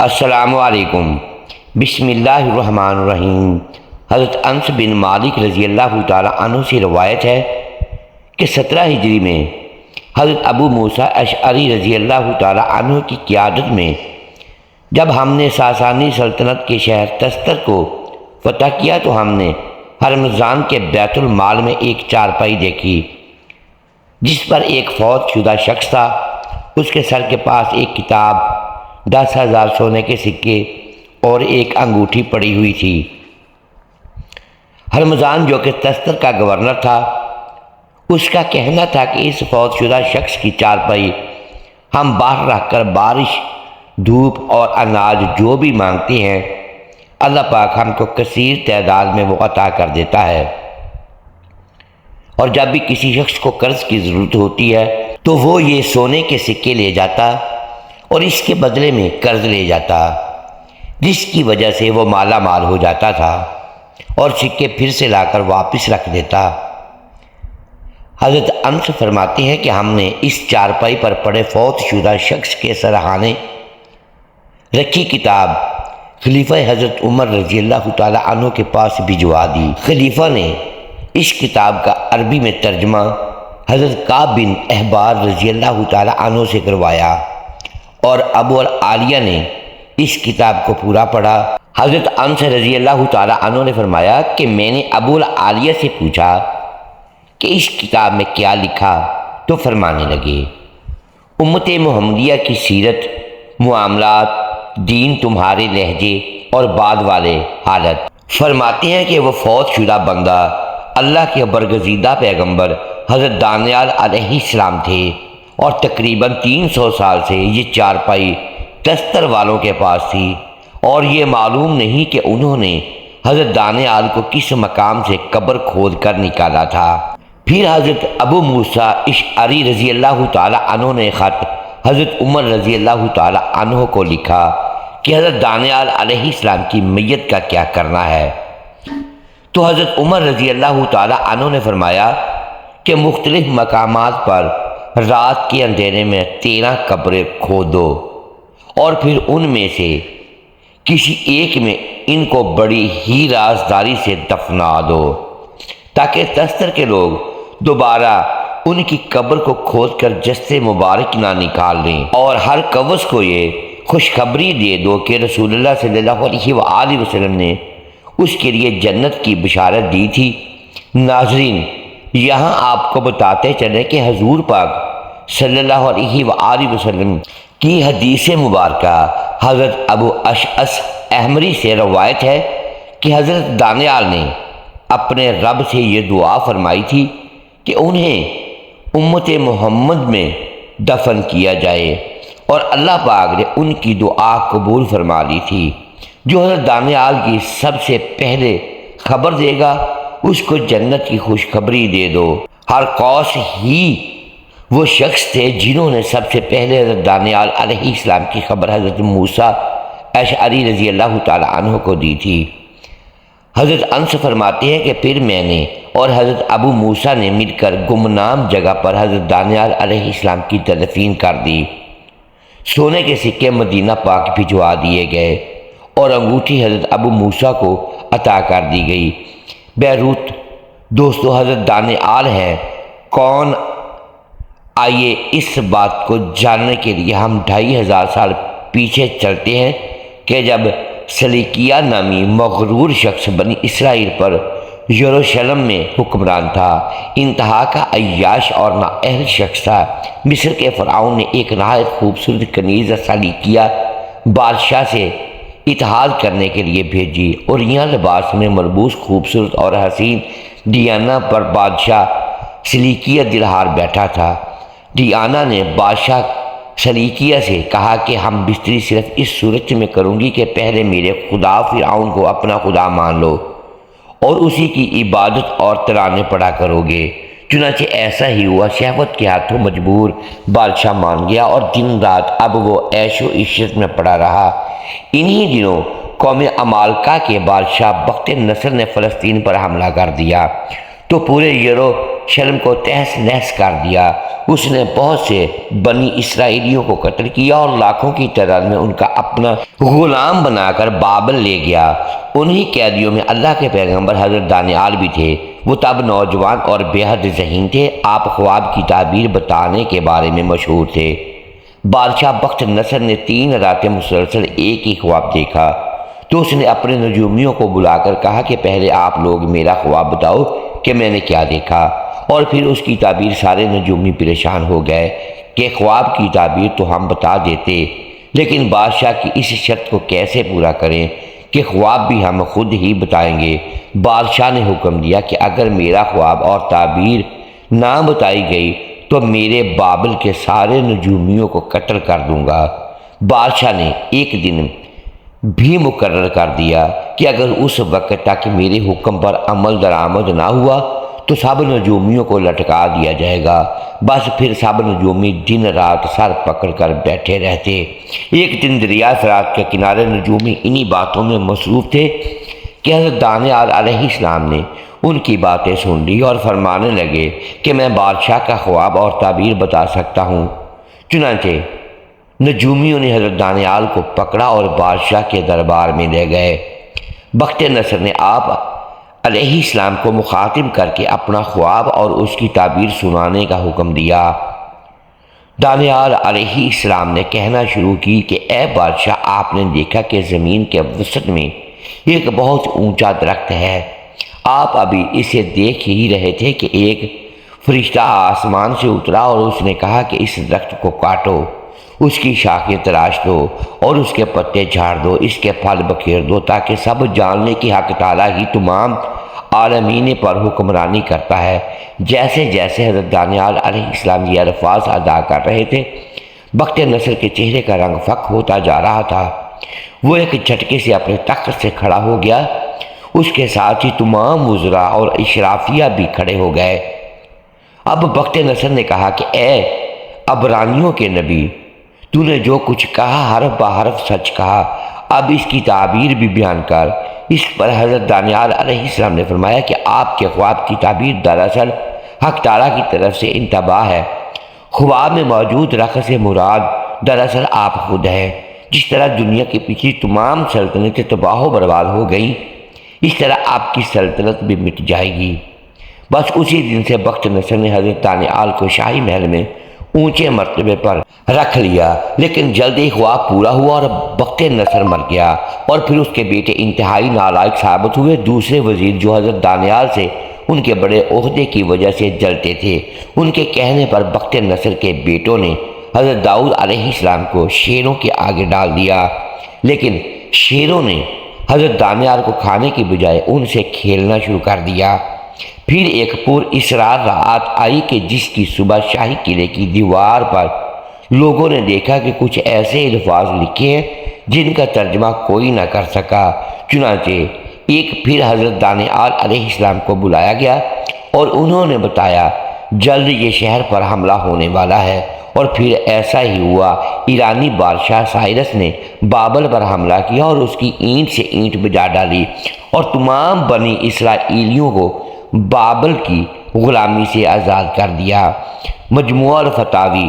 السلام علیکم۔ بسم اللہ الرحمن الرحیم۔ حضرت انس بن مالک رضی اللہ تعالیٰ عنہ سے روایت ہے کہ 17 ہجری میں حضرت ابو موسیٰ اشعری رضی اللہ تعالیٰ عنہ کی قیادت میں جب ہم نے ساسانی سلطنت کے شہر تستر کو فتح کیا تو ہم نے ہرمزان کے بیت المال میں ایک چارپائی دیکھی جس پر ایک فوت شدہ شخص تھا۔ اس کے سر کے پاس ایک کتاب، 10,000 سونے کے سکے اور ایک انگوٹھی پڑی ہوئی تھی۔ ہرمزان جو کہ تستر کا گورنر تھا، اس کا کہنا تھا کہ اس فوت شدہ شخص کی چارپائی ہم باہر رکھ کر بارش، دھوپ اور اناج جو بھی مانگتے ہیں اللہ پاک ہم کو کثیر تعداد میں وہ عطا کر دیتا ہے، اور جب بھی کسی شخص کو قرض کی ضرورت ہوتی ہے تو وہ یہ سونے کے سکے لے جاتا اور اس کے بدلے میں قرض لے جاتا، جس کی وجہ سے وہ مالا مال ہو جاتا تھا اور سکے پھر سے لا کر واپس رکھ دیتا۔ حضرت انس فرماتے ہیں کہ ہم نے اس چارپائی پر پڑے فوت شدہ شخص کے سرہانے رکھی کتاب خلیفہ حضرت عمر رضی اللہ تعالیٰ عنہ کے پاس بھجوا دی۔ خلیفہ نے اس کتاب کا عربی میں ترجمہ حضرت کعب بن احبار رضی اللہ تعالیٰ عنہ سے کروایا اور ابو العالیہ نے اس کتاب کو پورا پڑھا۔ حضرت انس رضی اللہ تعالیٰ عنہ نے فرمایا کہ میں نے ابو العالیہ سے پوچھا کہ اس کتاب میں کیا لکھا، تو فرمانے لگے امت محمدیہ کی سیرت، معاملات، دین، تمہارے لہجے اور بعد والے حالت۔ فرماتے ہیں کہ وہ فوت شدہ بندہ اللہ کے برگزیدہ پیغمبر حضرت دانیال علیہ السلام تھے، اور تقریباً 300 سال سے یہ چارپائی تستر والوں کے پاس تھی، اور یہ معلوم نہیں کہ انہوں نے حضرت دانیال کو کس مقام سے قبر کھود کر نکالا تھا۔ پھر حضرت ابو موسیٰ اشعری رضی اللہ تعالیٰ عنہ نے خط حضرت عمر رضی اللہ تعالیٰ عنہ کو لکھا کہ حضرت دانیال علیہ السلام کی میت کا کیا کرنا ہے، تو حضرت عمر رضی اللہ تعالیٰ عنہ نے فرمایا کہ مختلف مقامات پر رات کے اندھیرے میں 13 قبریں کھودو اور پھر ان میں سے کسی ایک میں ان کو بڑی ہی رازداری سے دفنا دو، تاکہ تستر کے لوگ دوبارہ ان کی قبر کو کھود کر جثے مبارک نہ نکال لیں، اور ہر قوس کو یہ خوشخبری دے دو کہ رسول اللہ صلی اللہ علیہ وآلہ وسلم نے اس کے لیے جنت کی بشارت دی تھی۔ ناظرین، یہاں آپ کو بتاتے چلے کہ حضور پاک صلی اللہ علیہ وآلہ وسلم کی حدیث مبارکہ حضرت ابو اشعث احمری سے روایت ہے کہ حضرت دانیال نے اپنے رب سے یہ دعا فرمائی تھی کہ انہیں امت محمد میں دفن کیا جائے، اور اللہ پاک نے ان کی دعا قبول فرما لی تھی۔ جو حضرت دانیال کی سب سے پہلے خبر دے گا اس کو جنت کی خوشخبری دے دو۔ ہر قوس ہی وہ شخص تھے جنہوں نے سب سے پہلے حضرت دانیال علیہ السلام کی خبر حضرت موسیٰ اشعری رضی اللہ تعالیٰ عنہ کو دی تھی۔ حضرت انس فرماتے ہیں کہ پھر میں نے اور حضرت ابو موسیٰ نے مل کر گمنام جگہ پر حضرت دانیال علیہ السلام کی تدفین کر دی۔ سونے کے سکے مدینہ پاک بھجوا دیے گئے اور انگوٹھی حضرت ابو موسیٰ کو عطا کر دی گئی۔ بیروت دوستو حضرت دانیال ہیں کون؟ آئیے اس بات کو جاننے کے لیے ہم 2500 سال پیچھے چلتے ہیں کہ جب سلیکیہ نامی مغرور شخص بنی اسرائیل پر یروشلم میں حکمران تھا، انتہا کا عیاش اور نااہل شخص تھا۔ مصر کے فرعون نے ایک نہایت خوبصورت کنیز سلیکیہ بادشاہ سے اتحاد کرنے کے لیے بھیجی، اور یہاں لباس میں ملبوس خوبصورت اور حسین ڈیانا پر بادشاہ سلیکیہ دلہار بیٹھا تھا۔ ڈیانا نے بادشاہ سلیکیہ سے کہا کہ ہم بستری صرف اس صورت میں کروں گی کہ پہلے میرے خدا فرعون کو اپنا خدا مان لو اور اسی کی عبادت اور ترانے پڑھا کرو گے۔ چنانچہ ایسا ہی ہوا، شہوت کے ہاتھوں مجبور بادشاہ مان گیا اور دن رات اب وہ عیش و عشرت میں پڑا رہا۔ انہی دنوں قوم عمالقہ کے بادشاہ بخت نصر نے فلسطین پر حملہ کر دیا تو پورے شرم کو تہس نہس کر دیا۔ اس نے بہت سے بنی اسرائیلیوں کو قتل کیا اور لاکھوں کی تعداد میں ان کا اپنا غلام بنا کر بابل لے گیا۔ انہی قیدیوں میں اللہ کے پیغمبر حضرت دانیال بھی تھے۔ وہ تب نوجوان اور بے حد ذہین تھے۔ آپ خواب کی تعبیر بتانے کے بارے میں مشہور تھے۔ بادشاہ بخت نصر نے 3 راتیں مسلسل ایک ہی خواب دیکھا، تو اس نے اپنے نجومیوں کو بلا کر کہا کہ پہلے آپ لوگ میرا خواب بتاؤ کہ میں نے کیا دیکھا، اور پھر اس کی تعبیر۔ سارے نجومی پریشان ہو گئے کہ خواب کی تعبیر تو ہم بتا دیتے، لیکن بادشاہ کی اس شرط کو کیسے پورا کریں کہ خواب بھی ہم خود ہی بتائیں گے۔ بادشاہ نے حکم دیا کہ اگر میرا خواب اور تعبیر نہ بتائی گئی تو میرے بابل کے سارے نجومیوں کو قتل کر دوں گا۔ بادشاہ نے ایک دن بھی مقرر کر دیا کہ اگر اس وقت تک میرے حکم پر عمل درآمد نہ ہوا تو سب نجومیوں کو لٹکا دیا جائے گا۔ بس پھر سب نجومی دن رات سر پکڑ کر بیٹھے رہتے۔ ایک دن دریا فرات کے کنارے نجومی انہی باتوں میں مصروف تھے کہ حضرت دانیال علیہ السلام نے ان کی باتیں سن لی اور فرمانے لگے کہ میں بادشاہ کا خواب اور تعبیر بتا سکتا ہوں۔ چنانچہ نجومیوں نے حضرت دانیال کو پکڑا اور بادشاہ کے دربار میں لے گئے۔ بخت نصر نے آپ علیہ السلام کو مخاطب کر کے اپنا خواب اور اس کی تعبیر سنانے کا حکم دیا۔ دانیال علیہ السلام نے کہنا شروع کی کہ اے بادشاہ، آپ نے دیکھا کہ زمین کے وسط میں ایک بہت اونچا درخت ہے۔ آپ ابھی اسے دیکھ ہی رہے تھے کہ ایک فرشتہ آسمان سے اترا اور اس نے کہا کہ اس درخت کو کاٹو، اس کی شاخیں تراش دو اور اس کے پتے جھاڑ دو، اس کے پھل بکھیر دو، تاکہ سب جان لیں کہ حق تعالیٰ ہی تمام عالمین پر حکمرانی کرتا ہے۔ جیسے جیسے حضرت دانیال علیہ السلام یہ الفاظ ادا کر رہے تھے، بخت نصر کے چہرے کا رنگ فق ہوتا جا رہا تھا۔ وہ ایک جھٹکے سے اپنے تخت سے کھڑا ہو گیا۔ اس کے ساتھ ہی تمام وزراء اور اشرافیہ بھی کھڑے ہو گئے۔ اب بخت نصر نے کہا کہ اے عبرانیوں کے نبی، تو نے جو کچھ کہا حرف بہ حرف سچ کہا، اب اس کی تعبیر بھی بیان کر۔ اس پر حضرت دانیال علیہ السلام نے فرمایا کہ آپ کے خواب کی تعبیر دراصل حق تعالیٰ کی طرف سے انتباہ ہے۔ خواب میں موجود رخ سے مراد دراصل آپ خود ہیں۔ جس طرح دنیا کی پچھلی تمام سلطنتیں تباہ و برباد ہو گئیں، اس طرح آپ کی سلطنت بھی مٹ جائے گی۔ بس اسی دن سے بخت نصر نے حضرت دانیال کو شاہی محل میں اونچے مرتبے پر رکھ لیا، لیکن جلد ہی خواب پورا ہوا اور بخت نصر مر گیا، اور پھر اس کے بیٹے انتہائی نالائق ثابت ہوئے۔ دوسرے وزیر جو حضرت دانیال سے ان کے بڑے عہدے کی وجہ سے جلتے تھے، ان کے کہنے پر بخت نصر کے بیٹوں نے حضرت داؤد علیہ السلام کو شیروں کے آگے ڈال دیا، لیکن شیروں نے حضرت دانیال کو کھانے کی بجائے ان سے کھیلنا شروع کر دیا۔ پھر ایک پر اسرار رات آئی کہ جس کی صبح شاہی قلعے کی دیوار پر لوگوں نے دیکھا کہ کچھ ایسے الفاظ لکھے ہیں جن کا ترجمہ کوئی نہ کر سکا۔ چنانچہ ایک پھر حضرت دانیال علیہ السلام کو بلایا گیا اور انہوں نے بتایا جلد یہ شہر پر حملہ ہونے والا ہے، اور پھر ایسا ہی ہوا۔ ایرانی بادشاہ سائرس نے بابل پر حملہ کیا اور اس کی اینٹ سے اینٹ بجا ڈالی اور تمام بنی اسرائیلیوں کو بابل کی غلامی سے آزاد کر دیا۔ مجموعہ الفتاوی۔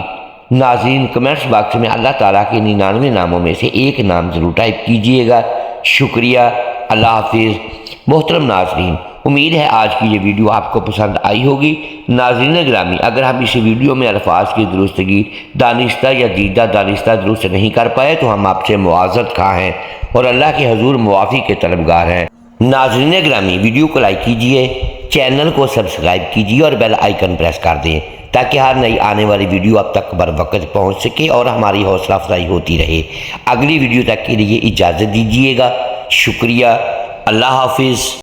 ناظرین، کمنٹس باکس میں اللہ تعالیٰ کے 99 ناموں میں سے ایک نام ضرور ٹائپ کیجئے گا۔ شکریہ۔ اللہ حافظ۔ محترم ناظرین، امید ہے آج کی یہ ویڈیو آپ کو پسند آئی ہوگی۔ ناظرین گرامی، اگر ہم اس ویڈیو میں الفاظ کی درستگی دانستہ یا دیدہ دانستہ درست نہیں کر پائے تو ہم آپ سے معذرت خواہ ہیں اور اللہ کے حضور معافی کے طلبگار ہیں۔ ناظرین گرامی، ویڈیو کو لائک کیجئے، چینل کو سبسکرائب کیجئے اور بیل آئیکن پریس کر دیں تاکہ ہر نئی آنے والی ویڈیو اب تک بر وقت پہنچ سکے اور ہماری حوصلہ افزائی ہوتی رہے۔ اگلی ویڈیو تک کے لیے اجازت دیجیے گا۔ شکریہ۔ اللہ حافظ۔